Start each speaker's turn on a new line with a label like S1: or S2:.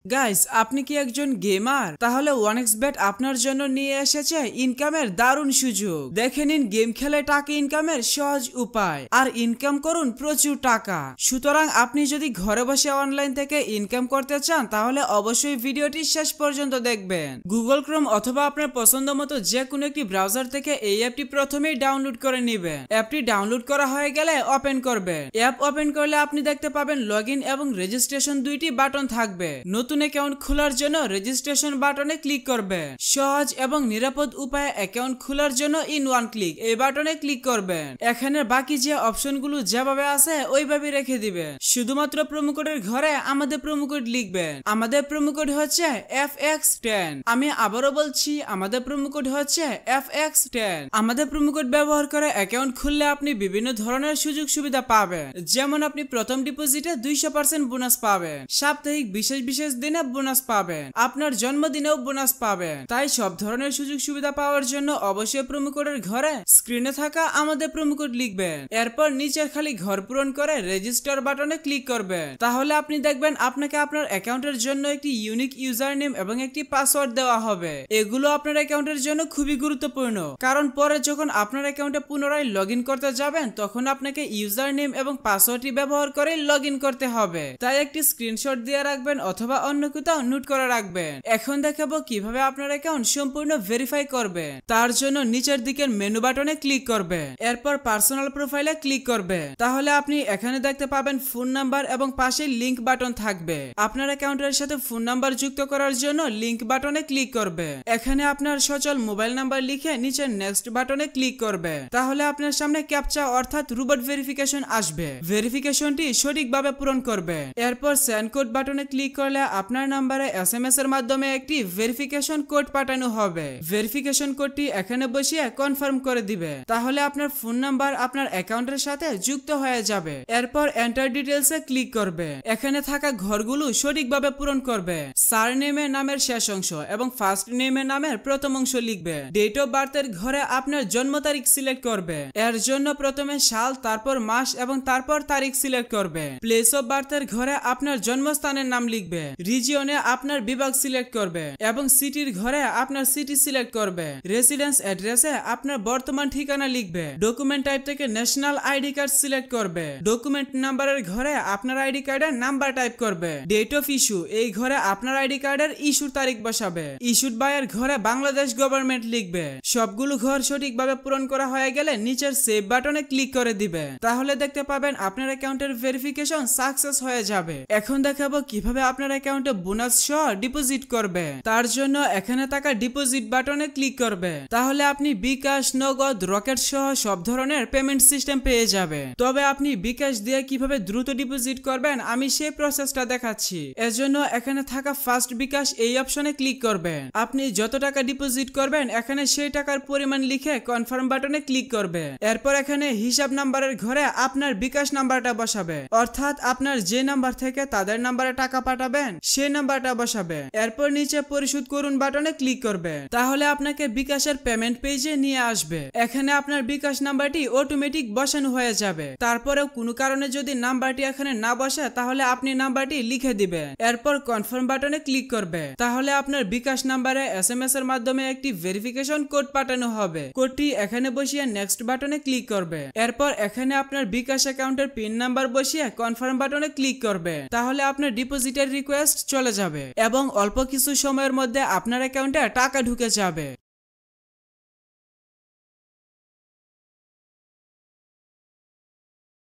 S1: Guys, আপনি কি একজন গেমার? তাহলে ওয়ানএক্সবেট আপনার জন্য নিয়ে এসেছে ইনকামের দারুণ সুযোগ। দেখে নিন গেম খেলে টাকা ইনকামের সহজ উপায়, আর ইনকাম করুন প্রচুর টাকা। সুতরাং আপনি যদি ঘরে বসে অনলাইন থেকে ইনকাম করতে চান তাহলে অবশ্যই ভিডিওটি শেষ পর্যন্ত দেখবেন। গুগল ক্রোম অথবা আপনার পছন্দ মতো যে কোনো একটি ব্রাউজার থেকে এই অ্যাপটি প্রথমেই ডাউনলোড করে নেবেন। অ্যাপটি ডাউনলোড করা হয়ে গেলে ওপেন করবেন। অ্যাপ ওপেন করলে আপনি দেখতে পাবেন লগইন এবং রেজিস্ট্রেশন দুইটি বাটন থাকবে। নতুন অ্যাকাউন্ট খোলার জন্য রেজিস্ট্রেশন বাটনে ক্লিক করবে। সহজ এবং নিরাপদ উপায়ে অ্যাকাউন্ট খোলার জন্য ইন ওয়ান ক্লিক এই বাটনে ক্লিক করবেন। এখানে বাকি যে অপশনগুলো যেভাবে আছে ওইভাবে রেখে দিবেন। শুধুমাত্র প্রোমো কোডের ঘরে আমাদের প্রোমো কোড লিখবেন। আমাদের প্রোমো কোড হচ্ছে FX10। আমি আবারও বলছি, আমাদের প্রোমো কোড হচ্ছে FX10। আমাদের প্রোমো কোড ব্যবহার করে অ্যাকাউন্ট খুললে আপনি বিভিন্ন ধরনের সুযোগ সুবিধা পাবেন। যেমন আপনি প্রথম ডিপোজিটে 200% বোনাস পাবেন, সাপ্তাহিক বিশেষ দিনে বোনাস পাবেন, আপনার জন্মদিনেও বোনাস পাবেন। তাই সব ধরনের সুযোগ সুবিধা পাওয়ার জন্য অবশ্যই প্রোমো কোডের ঘরে স্ক্রিনে থাকা আমাদের প্রোমো কোড লিখবেন। এরপর নিচের খালি ঘর পূরণ করে রেজিস্টার বাটনে ক্লিক করবেন। তাহলে আপনি দেখবেন আপনাকে আপনার অ্যাকাউন্টের জন্য একটি ইউনিক ইউজার নেম এবং একটি পাসওয়ার্ড দেওয়া হবে। এগুলো আপনার অ্যাকাউন্টের জন্য খুবই গুরুত্বপূর্ণ, কারণ পরে যখন আপনার অ্যাকাউন্টে পুনরায় লগইন করতে যাবেন তখন আপনাকে ইউজার নেম এবং পাসওয়ার্ডটি ব্যবহার করে লগইন করতে হবে। তাই একটি স্ক্রিনশট দিয়ে রাখবেন অথবা অন্য কোথাও নোট করে রাখবেন। এখন দেখাবো কিভাবে আপনার অ্যাকাউন্ট সম্পূর্ণ ভেরিফাই করবে। তার জন্য নিচের দিকের মেনু বাটনে ক্লিক করবে, এরপর পার্সোনাল প্রোফাইলে ক্লিক করবে। তাহলে আপনি এখানে দেখতে পাবেন ফোন নাম্বার এবং পাশে লিংক বাটন থাকবে। আপনার অ্যাকাউন্টের সাথে ফোন নাম্বার যুক্ত করার জন্য লিংক বাটনে ক্লিক করবে। এখানে আপনার সচল মোবাইল নাম্বার লিখে নিচে নেক্সট বাটনে ক্লিক করবে। তাহলে আপনার সামনে ক্যাপচা অর্থাৎ রোবট ভেরিফিকেশন আসবে। ভেরিফিকেশনটি সঠিকভাবে পূরণ করবে। এরপর সেন্ড কোড বাটনে ক্লিক করলে আপনার নাম্বারে SMS এর মাধ্যমে একটি ভেরিফিকেশন কোড পাঠানো হবে। ভেরিফিকেশন কোডটি এখানে বসিয়ে কনফার্ম করে দিবে। তাহলে আপনার ফোন নাম্বার আপনার অ্যাকাউন্টের সাথে যুক্ত হয়ে যাবে। এরপর এন্টার ডিটেইলসে ক্লিক করবে। এখানে থাকা ঘরগুলো সঠিকভাবে পূরণ করবে। সারনেমে নামের শেষ অংশ এবং ফার্স্ট নেমে নামের প্রথম অংশ লিখবে। ডেট অফ বার্থের ঘরে আপনার জন্ম তারিখ সিলেক্ট করবে। এর জন্য প্রথমে সাল, তারপর মাস এবং তারপর তারিখ সিলেক্ট করবে। প্লেস অফ বার্থের ঘরে আপনার জন্মস্থানের নাম লিখবে। রিজিয়নে আপনার বিভাগ সিলেক্ট করবে এবং সিটির ঘরে আপনার সিটি সিলেক্ট করবে। রেসিডেন্স অ্যাড্রেসে আপনার বর্তমান ঠিকানা লিখবে। ডকুমেন্ট টাইপ থেকে ন্যাশনাল আইডি কার্ড সিলেক্ট করবে। ডকুমেন্ট নাম্বারের ঘরে আপনার আইডি কার্ডের নাম্বার টাইপ করবে। ডেট অফ ইস্যু এই ঘরে আপনার আইডি কার্ডের ইস্যুর তারিখ বসাবে। ইস্যুড বাই এর ঘরে বাংলাদেশ গভর্নমেন্ট লিখবে। সবগুলো ঘর সঠিকভাবে পূরণ করা হয়ে গেলে নিচের সেভ বাটনে ক্লিক করে দিবে। তাহলে দেখতে পাবেন আপনার অ্যাকাউন্টের ভেরিফিকেশন সাকসেস হয়ে যাবে। এখন দেখাবো কিভাবে আপনার অ্যাকাউন্টে বোনাস সহ ডিপোজিট করবে। তার জন্য এখানে থাকা ডিপোজিট বাটনে ক্লিক করবে। তাহলে আপনি বিকাশ, নগদ, রকেট সহ সব ধরনের পেমেন্ট সিস্টেম পেয়ে যাবে। তবে আপনি বিকাশ দিয়ে কিভাবে দ্রুত ডিপোজিট করবেন আমি সেই প্রসেসটা দেখাচ্ছি। এজন্য এখানে থাকা ফার্স্ট বিকাশ এই অপশনে ক্লিক করবেন। আপনি যত টাকা ডিপোজিট করবেন এখানে সেই টাকার পরিমাণ লিখে কনফার্ম বাটনে ক্লিক করবে। এরপর এখানে হিসাব নাম্বারের ঘরে আপনার বিকাশ নাম্বারটা বসাবে, অর্থাৎ আপনার যে নাম্বার থেকে তাদের নাম্বারে টাকা পাঠাবেন সেই নাম্বারটা বসাবে। এরপর নিচে পরিশোধ করুন বাটনে ক্লিক করবে। তাহলে আপনাকে বিকাশের পেমেন্ট পেজে নিয়ে আসবে। এখানে আপনার বিকাশ নাম্বারটি অটোমেটিক বসানো হয়ে যাবে। তারপরেও কোনো কারণে যদি নাম্বারটি এখানে না বসে তাহলে আপনি নাম্বারটি লিখে দিবেন। এরপর কনফার্ম বাটনে ক্লিক করবে। তাহলে আপনার বিকাশ নাম্বারে SMS এর মাধ্যমে একটি ভেরিফিকেশন কোড পাঠানো হবে। কোডটি এখানে বসিয়ে নেক্সট বাটনে ক্লিক করবে। এরপর এখানে আপনার বিকাশ অ্যাকাউন্টের পিন নাম্বার বসিয়ে কনফার্ম বাটনে ক্লিক করবে। তাহলে আপনার ডিপোজিটের রিকোয়েস্ট চলে যাবে এবং অল্প কিছু সময়ের মধ্যে আপনার অ্যাকাউন্টে টাকা ঢুকে যাবে।